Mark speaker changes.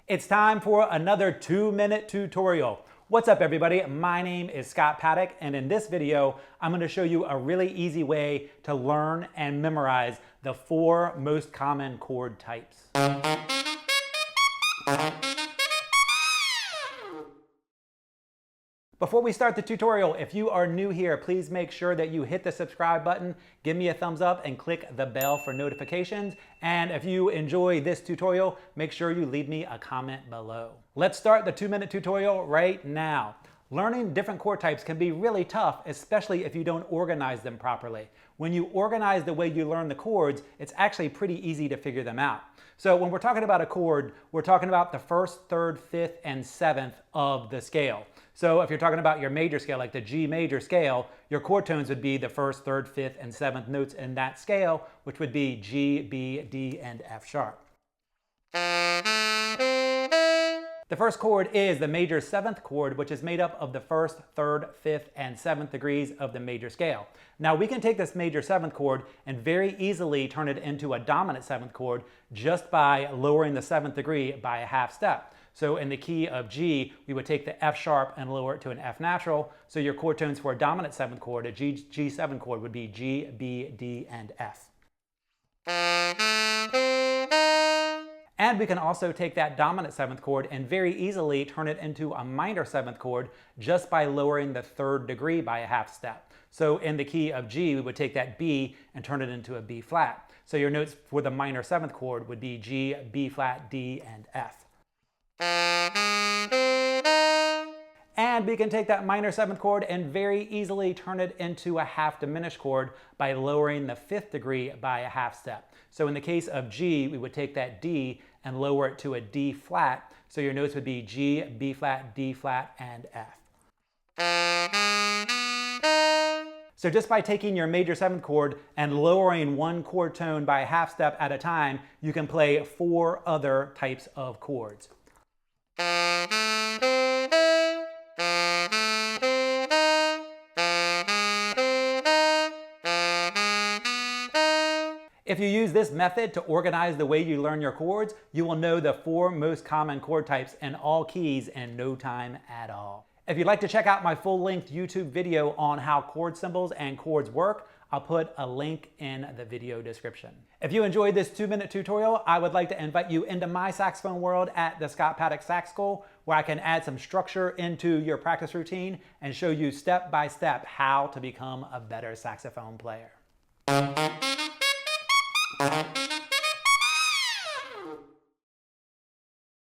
Speaker 1: It's time for another 2-minute tutorial. What's up everybody? My name is Scott Paddock, and in this video, I'm going to show you a really easy way to learn and memorize the 4 most common chord types. Before we start the tutorial, if you are new here, please make sure that you hit the subscribe button, give me a thumbs up, and click the bell for notifications. And if you enjoy this tutorial, make sure you leave me a comment below. Let's start the 2-minute tutorial right now. Learning different chord types can be really tough, especially if you don't organize them properly. When you organize the way you learn the chords, it's actually pretty easy to figure them out. So when we're talking about a chord, we're talking about the 1st, 3rd, 5th, and 7th of the scale. So if you're talking about your major scale, like the G major scale, your chord tones would be the 1st, 3rd, 5th, and 7th notes in that scale, which would be G, B, D, and F sharp. The first chord is the major 7th chord, which is made up of the 1st, 3rd, 5th, and 7th degrees of the major scale. Now we can take this major 7th chord and very easily turn it into a dominant 7th chord just by lowering the 7th degree by a half step. So in the key of G, we would take the F sharp and lower it to an F natural. So your chord tones for a dominant 7th chord, a G7 chord, would be G, B, D, and F. And we can also take that dominant 7th chord and very easily turn it into a minor 7th chord just by lowering the 3rd degree by a half step. So in the key of G, we would take that B and turn it into a B flat. So your notes for the minor 7th chord would be G, B flat, D, and F. And we can take that minor 7th chord and very easily turn it into a half diminished chord by lowering the 5th degree by a half step. So in the case of G, we would take that D and lower it to a D flat. So your notes would be G, B flat, D flat, and F. So just by taking your major 7th chord and lowering one chord tone by a half step at a time, you can play 4 other types of chords. If you use this method to organize the way you learn your chords, you will know the 4 most common chord types in all keys in no time at all. If you'd like to check out my full-length YouTube video on how chord symbols and chords work, I'll put a link in the video description. If you enjoyed this 2-minute tutorial, I would like to invite you into my saxophone world at the Scott Paddock Sax School, where I can add some structure into your practice routine and show you step by step how to become a better saxophone player.